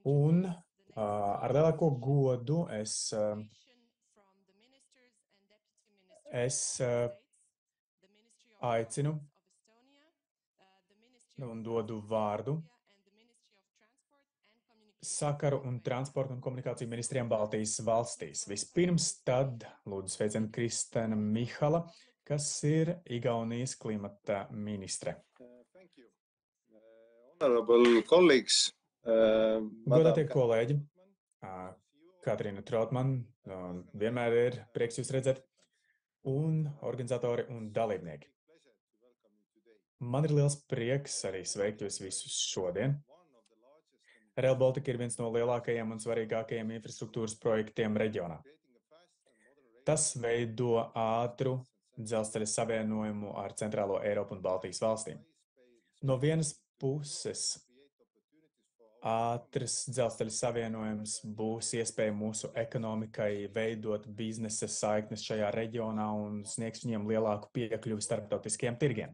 Un ar lielāko godu es aicinu un dodu vārdu sakaru un transporta un komunikāciju ministriem Baltijas valstīs. Vispirms tad lūdzu sveicienu Kristēna Mihala, kas ir Igaunijas klimata ministre. Thank you. Honorable colleagues, Godātie kolēģi, Katrīna Trautman, vienmēr ir prieks jūs redzēt, un organizatori un dalībnieki. Man ir liels prieks arī sveikt jūs visus šodien. Rail Baltica ir viens no lielākajiem un svarīgākajiem infrastruktūras projektiem reģionā. Tas veido ātru dzelzceļa savienojumu ar Centrālo Eiropu un Baltijas valstīm. No vienas puses, ātrs dzelzceļa savienojums būs iespēja mūsu ekonomikai veidot biznesa saiknes šajā reģionā un sniegs viņiem lielāku piekļuvi starptautiskiem tirgiem.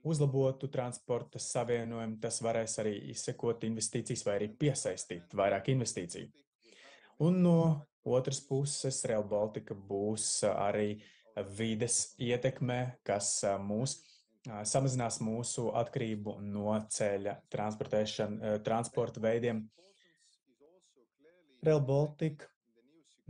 Uzlabotu transporta savienojumu, tas varēs arī izsekot investīcijas vai arī piesaistīt vairāk investīciju. Un no otras puses, Rail Baltica būs arī vides ietekmē, kas samazinās mūsu atkarību no ceļa transporta veidiem. Rail Baltica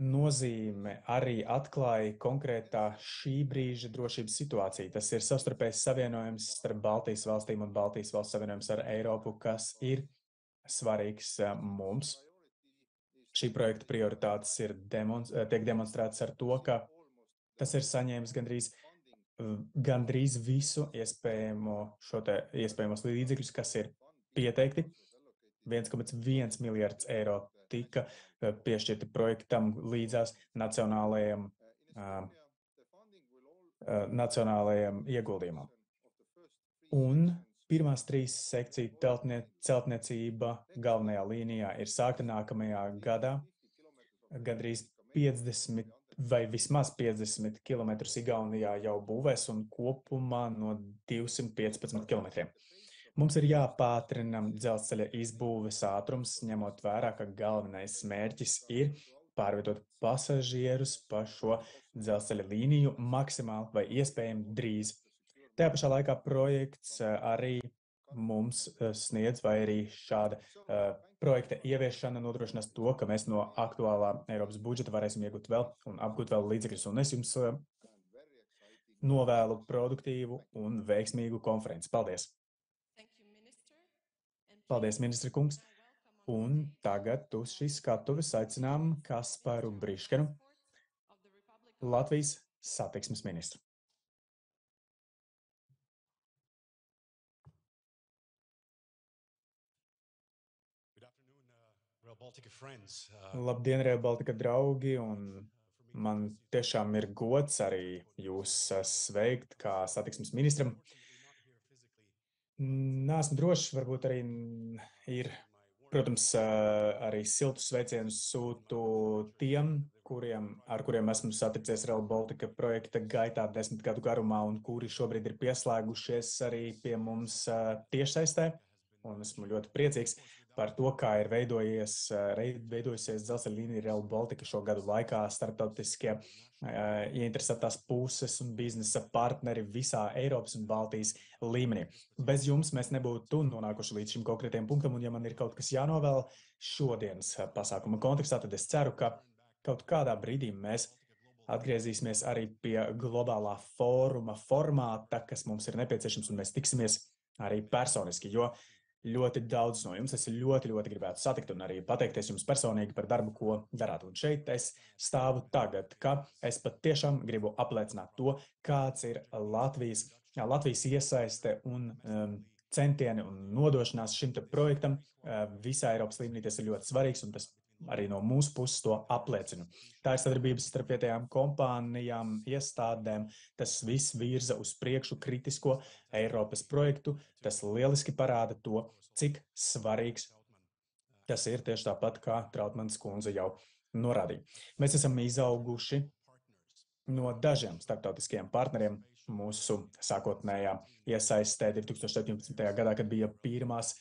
nozīme arī atklāja konkrētā šī brīža drošības situāciju. Tas ir savstarpējs savienojums starp Baltijas valstīm un Baltijas valsts savienojums ar Eiropu, kas ir svarīgs mums. Šī projekta prioritātes tiek demonstrētas ar to, ka tas ir saņēmis gandrīz visu iespējamos līdzekļus, kas ir pieteikti. 1,1 miljards eiro tika piešķirti projektam līdzās nacionālajiem ieguldījumam. Un pirmās 3 sekciju celtniecība galvenajā līnijā ir sākta nākamajā gadā. Gandrīz 50 vai vismaz 50 km Igaunijā jau būvēs un kopumā no 215 km. Mums ir jāpātrina dzelzceļa izbūves ātrums, ņemot vērā, ka galvenais mērķis ir pārvietot pasažierus pa šo dzelzceļa līniju maksimāli vai iespējami drīz. Tajā pašā laikā projekts arī mums sniedz, vai arī šāda projekta ieviešana nodrošinās to, ka mēs no aktuālā Eiropas budžeta varēsim iegūt vēl un apgūt vēl līdzekļus. Un es jums novēlu produktīvu un veiksmīgu konferenci. Paldies! Paldies, ministra kungs! Un tagad uz šīs skatuves aicinām Kasparu Briškenu, Latvijas satiksmes ministru. Labdien, Rail Baltica draugi, un man tiešām ir gods arī jūs sveikt kā satiksmes ministram. Neesmu drošs, varbūt arī ir, protams, arī siltus sveicienus sūtu tiem, ar kuriem esmu saticies Rail Baltica projekta gaitā 10 gadu garumā un kuri šobrīd ir pieslēgušies arī pie mums tiešsaistē. Un esmu ļoti priecīgs par to, kā ir veidojusies dzelzceļa līnija Rail Baltica šo gadu laikā. Starptautiskie ieinteresētās puses un biznesa partneri visā Eiropas un Baltijas līmenī. Bez jums mēs nebūtu nonākuši līdz šim konkrētiem punktam, un ja man ir kaut kas jānovēl šodienas pasākuma kontekstā, tad es ceru, ka kaut kādā brīdī mēs atgriezīsimies arī pie globālā fóruma formāta, kas mums ir nepieciešams, un mēs tiksimies arī personiski, jo ļoti daudz no jums es ļoti gribētu satikt un arī pateikties jums personīgi par darbu, ko darāt. Un šeit es stāvu tagad, ka es pat tiešām gribu apliecināt to, kāds ir Latvijas iesaiste un centieni un nodošanās šim te projektam. Visā Eiropas līmenī tas ir ļoti svarīgs, un tas arī no mūsu puses to apliecinu. Tā ir sadarbības starp vietējām kompānijām, iestādēm. Tas viss virza uz priekšu kritisko Eiropas projektu. Tas lieliski parāda to, cik svarīgs tas ir, tieši tāpat, kā Trautmanas kundze jau norādīja. Mēs esam izauguši no dažiem starptautiskajiem partneriem mūsu sākotnējā iesaistē 2017. gadā, kad bija pirmās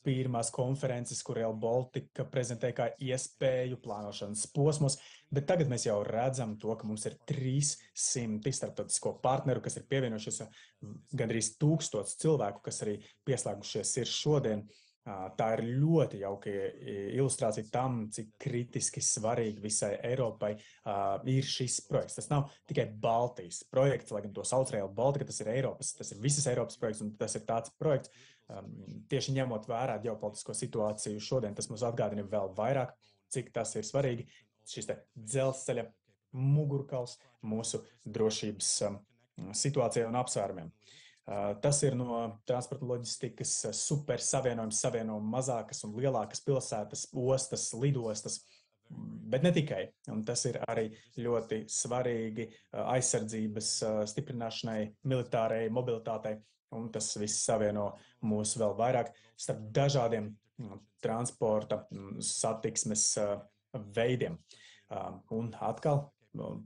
pirmās konferences, kur Rail Baltica prezentē kā iespēju plānošanas posmos, bet tagad mēs jau redzam to, ka mums ir 300 starptautisko partneru, kas ir pievienojušies, gandrīz 1000 cilvēku, kas arī pieslēgušies ir šodien. Tā ir ļoti jauka ilustrācija tam, cik kritiski svarīgi visai Eiropai ir šis projekts. Tas nav tikai Baltijas projekts, lai gan to sauc Rail Baltica, tas ir visas Eiropas projekts, un tas ir tāds projekts, tieši ņemot vērā ģeopolitisko situāciju šodien, tas mums atgādina vēl vairāk, cik tas ir svarīgi. Šis te dzelzceļa mugurkauls mūsu drošības situācijai un apsvērumiem. Tas ir no transporta loģistikas super savienojums, savieno mazākas un lielākas pilsētas, ostas, lidostas, bet ne tikai. Un tas ir arī ļoti svarīgi aizsardzības stiprināšanai, militārai mobilitātei, un tas viss savieno mūs vēl vairāk starp dažādiem transporta satiksmes veidiem. Un atkal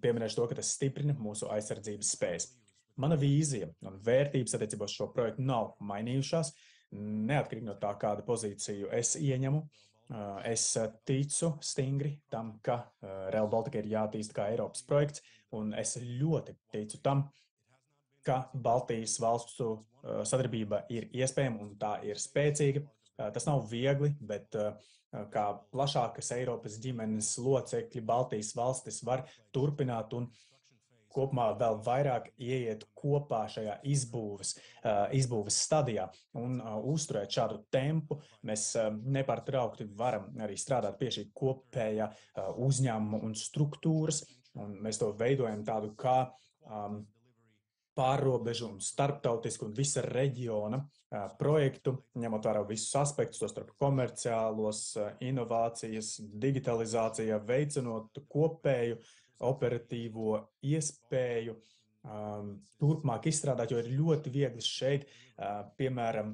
pieminēšu to, ka tas stiprina mūsu aizsardzības spējas. Mana vīzija un vērtības attiecībā uz šo projektu nav mainījušās, neatkarīgi no tā, kādu pozīciju es ieņemu. Es ticu stingri tam, ka Rail Baltica ir jātīsta kā Eiropas projekts, un es ļoti ticu tam, ka Baltijas valstu sadarbība ir iespējama un tā ir spēcīga. Tas nav viegli, bet kā plašākas Eiropas ģimenes locekļi Baltijas valstis var turpināt un kopumā vēl vairāk ieiet kopā šajā izbūves stadijā un uzturēt šādu tempu. Mēs nepārtraukti varam arī strādāt pie šī kopējā uzņēmuma un struktūras, un mēs to veidojam tādu kā pārrobežu un starptautisku un visa reģiona projektu, ņemot vērā visus aspektus, tos starp komerciālos, inovācijas, digitalizācijā, veicinot kopēju operatīvo iespēju turpmāk izstrādāt, jo ir ļoti viegli šeit, piemēram,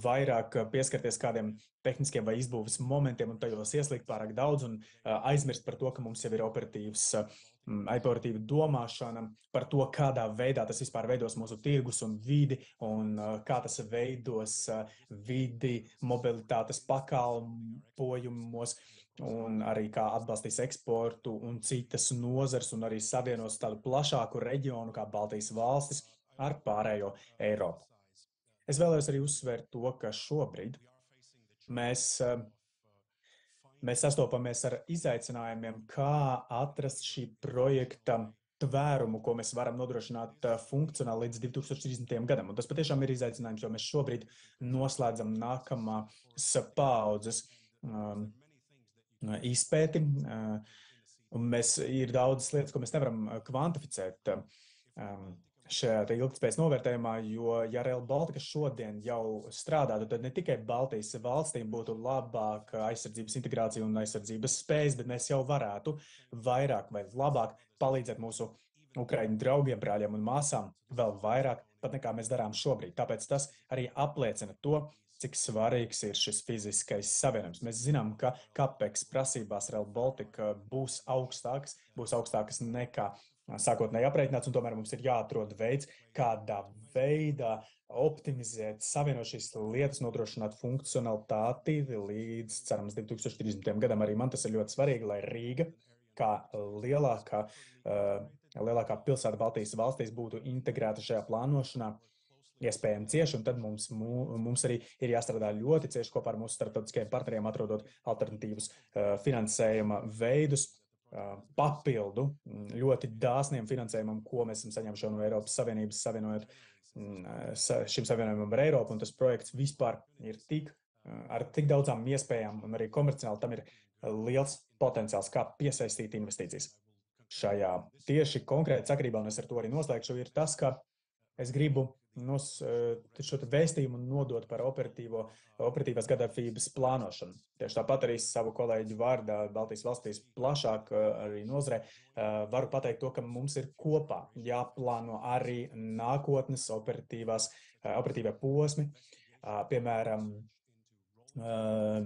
vairāk pieskarties kādiem tehniskiem vai izbūves momentiem un tajos ieslīgt pārāk daudz un aizmirst par to, ka mums jau ir operatīva domāšana par to, kādā veidā tas vispār veidos mūsu tirgus un vidi un kā tas veidos vidi mobilitātes pakalpojumos un arī kā atbalstīs eksportu un citas nozars un arī savienos tādu plašāku reģionu kā Baltijas valstis ar pārējo Eiropu. Es vēlējos arī uzsvērt to, ka šobrīd mēs sastopamies ar izaicinājumiem, kā atrast šī projekta tvērumu, ko mēs varam nodrošināt funkcionāli līdz 2030. gadam. Un tas patiešām ir izaicinājums, jo mēs šobrīd noslēdzam nākamās paaudzes izpēti. Un ir daudzas lietas, ko mēs nevaram kvantificēt šajā ilgtspējas novērtējumā, jo ja Rail Baltica šodien jau strādātu, tad ne tikai Baltijas valstīm būtu labāka aizsardzības integrācija un aizsardzības spējas, bet mēs jau varētu vairāk vai labāk palīdzēt mūsu Ukraiņu draugiem, brāļiem un māsām vēl vairāk, pat nekā mēs darām šobrīd. Tāpēc tas arī apliecina to, cik svarīgs ir šis fiziskais savienojums. Mēs zinām, ka CAPEX prasībās Rail Baltica būs augstākas nekā sākotnēji aprēķināts, un tomēr mums ir jāatrod veids, kādā veidā optimizēt, savienot šīs lietas, nodrošināt funkcionalitāti līdz, cerams, 2030. gadam. Arī man tas ir ļoti svarīgi, lai Rīga, kā lielākā pilsēta Baltijas valstīs, būtu integrēta šajā plānošanā, iespējami cieši, un tad mums arī ir jāstrādā ļoti cieši kopā ar mūsu starptautiskajiem partneriem, atrodot alternatīvus finansējuma veidus, papildu ļoti dāsniem finansējumam, ko mēs esam saņēmuši no Eiropas Savienības, savienojot šim savienojumam ar Eiropu, un tas projekts vispār ir ar tik daudzām iespējām, un arī komerciāli tam ir liels potenciāls, kā piesaistīt investīcijas. Šajā tieši konkrēti sakarībā, un es ar to arī noslēgšu, ir tas, ka es gribu šo vēstījumu nodot par operatīvās gadarbības plānošanu. Tieši tāpat arī savu kolēģu vārdā Baltijas valstīs plašāk arī nozarē varu pateikt to, ka mums ir kopā jāplāno arī nākotnes operatīvie posmi. Piemēram,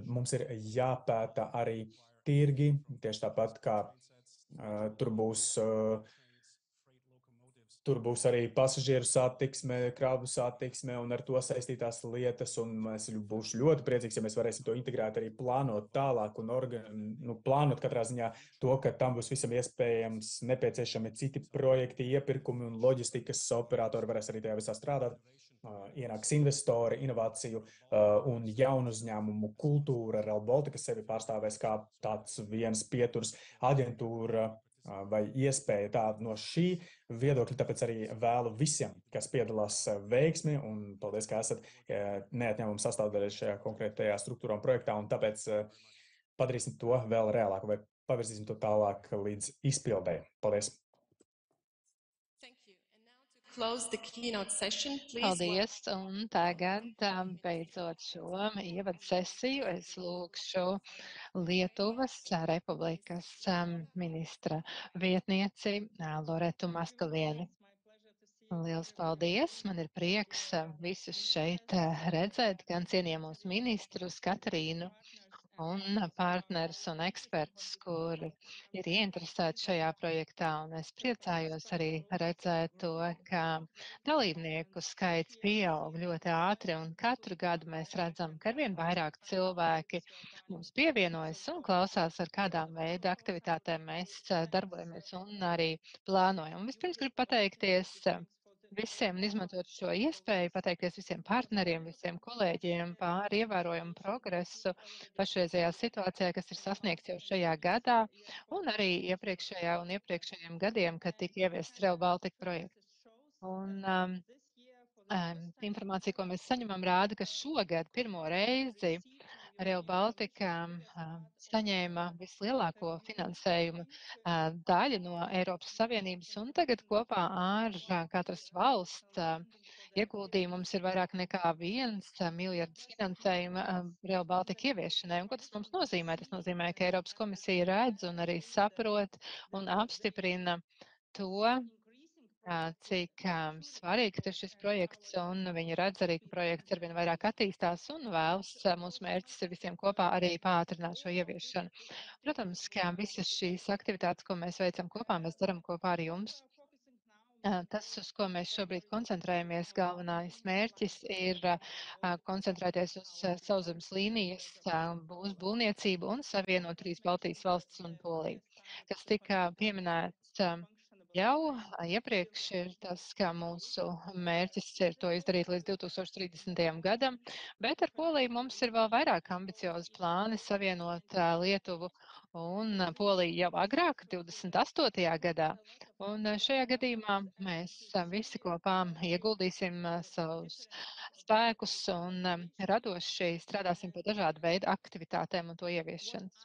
mums ir jāpēta arī tirgi, tieši tāpat kā tur būs Tur būs arī pasažieru satiksme, kravu satiksme un ar to saistītās lietas. Es būšu ļoti priecīgs, ja mēs varēsim to integrēt, arī plānot tālāk un plānot katrā ziņā to, ka tam būs visam iespējams nepieciešami citi projekti, iepirkumi un loģistikas operatori varēs arī tajā visā strādāt. Ienāks investori, inovāciju un jaunu uzņēmumu kultūra. Rail Baltica sevi pārstāvēs kā tāds viens pieturs aģentūra vai iespēja tāda no šī viedokļa. Tāpēc arī vēlu visiem, kas piedalās, veiksmi un paldies, ka esat neatņemama sastāvdaļa šajā konkrētajā struktūrā un projektā. Un tāpēc padarīsim to vēl reālāku vai pavirzīsim to tālāk līdz izpildēji. Paldies! Paldies, un tagad beidzot šo ievadu sesiju es lūkšu Lietuvas Republikas ministra vietnieci Loretu Maskalieni. Liels paldies! Man ir prieks visus šeit redzēt, gan cienījamos ministrus, Katrīnu un partnerus un ekspertus, kuri ir ieinteresēti šajā projektā. Un es priecājos arī redzēt to, ka dalībnieku skaits pieaug ļoti ātri, un katru gadu mēs redzam, ka arvien vairāk cilvēki mums pievienojas un klausās, ar kādām veidu aktivitātēm mēs darbojamies un arī plānojam. Vispirms gribu pateikties visiem un izmantot šo iespēju, pateikties visiem partneriem, visiem kolēģiem par ievērojumu progresu pašreizējā situācijā, kas ir sasniegts jau šajā gadā, un arī iepriekšējā un iepriekšējiem gadiem, kad tika ieviests Rail Baltica projekts. Un informācija, ko mēs saņemam, rāda, ka šogad pirmo reizi Rail Baltica saņēma vislielāko finansējumu daļu no Eiropas Savienības, un tagad kopā ar katras valsts ieguldījumu mums ir vairāk nekā 1 miljards finansējuma Rail Baltica ieviešanai. Un ko tas mums nozīmē? Tas nozīmē, ka Eiropas komisija redz un arī saprot un apstiprina to, cik svarīgs ir šis projekts, un viņi redz arī, ka projekts arvien vairāk attīstās un vēlas, mūsu mērķis ir visiem kopā arī pātrināt šo ieviešanu. Protams, ka visas šīs aktivitātes, ko mēs veicam kopā, mēs darām kopā ar jums. Tas, uz ko mēs šobrīd koncentrējamies, galvenais mērķis ir koncentrēties uz sauszemes līnijas būvniecību un savienot 3 Baltijas valstis un Poliju, kas tika pieminēts jau iepriekš, ir tas, ka mūsu mērķis ir to izdarīt līdz 2030. gadam, bet ar Poliju mums ir vēl vairāk ambiciozi plāni savienot Lietuvu un Poliju jau agrāk, 28. gadā. Un šajā gadījumā mēs visi kopā ieguldīsim savus spēkus un radoši strādāsim pie dažādu veidu aktivitātēm un to ieviešanas.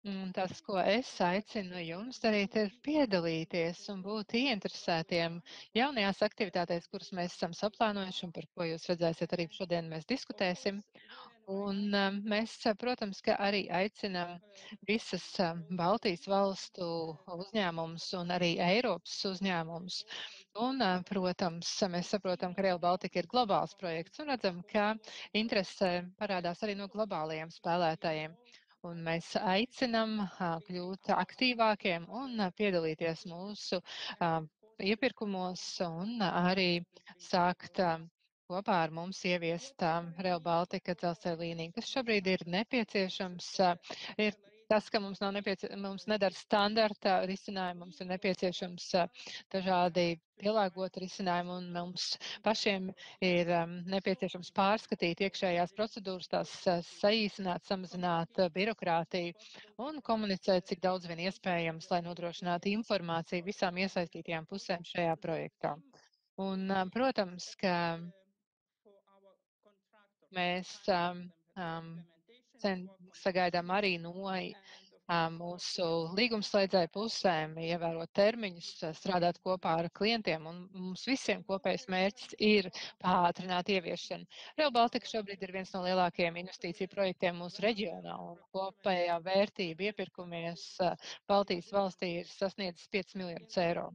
Un tas, ko es aicinu jums darīt, ir piedalīties un būt ieinteresētiem jaunajās aktivitātēs, kuras mēs esam saplānojuši un par ko jūs redzēsiet arī šodien mēs diskutēsim. Un mēs, protams, ka arī aicinām visas Baltijas valstu uzņēmumus un arī Eiropas uzņēmumus. Un, protams, mēs saprotam, ka Rail Baltica ir globāls projekts un redzam, ka interese parādās arī no globālajiem spēlētājiem. Un mēs aicinām kļūt aktīvākiem un piedalīties mūsu iepirkumos un arī sākt kopā ar mums ieviest Rail Baltica dzelzceļa līniju, kas šobrīd ir nepieciešams. Ir tas, ka mums nedara standarta risinājumu, mums ir nepieciešams dažādi pielāgoti risinājumi, un mums pašiem ir nepieciešams pārskatīt iekšējās procedūras, tās saīsināt, samazināt birokrātiju un komunicēt, cik daudz vien iespējams, lai nodrošinātu informāciju visām iesaistītajām pusēm šajā projektā. Un, protams, ka mēs sagaidām arī no mūsu līgumslēdzēju pusēm, ievērot termiņus, strādāt kopā ar klientiem, un mums visiem kopējais mērķis ir pātrināt ieviešanu. Rail Baltica šobrīd ir viens no lielākajiem investīciju projektiem mūsu reģionā, un kopējā vērtība iepirkumies Baltijas valstī ir sasniedzis 5 miljardus eiro.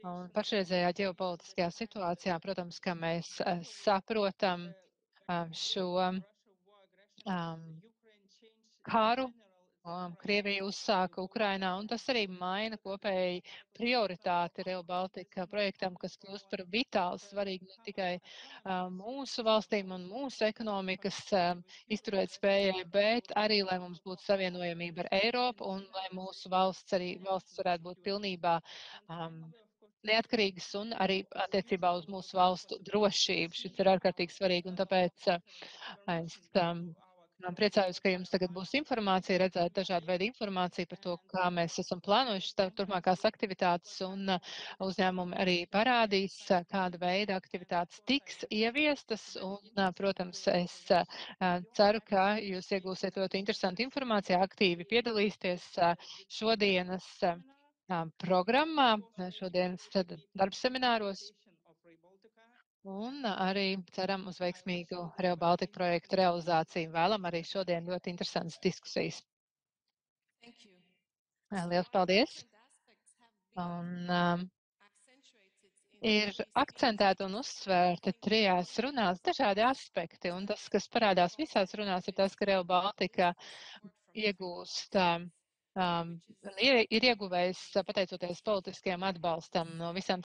Un pašreizējā ģeopolitiskajā situācijā, protams, ka mēs saprotam šo karu Krievija uzsāka Ukrainā, un tas arī maina kopēji prioritāti Rail Baltica projektam, kas kļūst par vitāli svarīgi ne tikai mūsu valstīm un mūsu ekonomikas izturēt spējai, bet arī, lai mums būtu savienojamība ar Eiropu un lai mūsu valsts varētu būt pilnībā neatkarīgas un arī attiecībā uz mūsu valstu drošību. Šis ir ārkārtīgi svarīgi, un tāpēc es priecājos, ka jums tagad būs informācija, redzēt dažādu veidu informāciju par to, kā mēs esam plānojuši turpmākās aktivitātes, un uzņēmumi arī parādīs, kāda veida aktivitātes tiks ieviestas, un, protams, es ceru, ka jūs iegūsiet ļoti interesantu informāciju, aktīvi piedalīsieties šodienas programmā, šodienas darbsemināros. Un arī ceram uz veiksmīgu Rail Baltica projektu realizāciju. Vēlam arī šodien ļoti interesantas diskusijas. Liels paldies! Un ir akcentēti un uzsvērti trijās runās dažādi aspekti, un tas, kas parādās visās runās, ir tas, ka Rail Baltica iegūst ir ieguvējis pateicoties politiskiem atbalstam no visām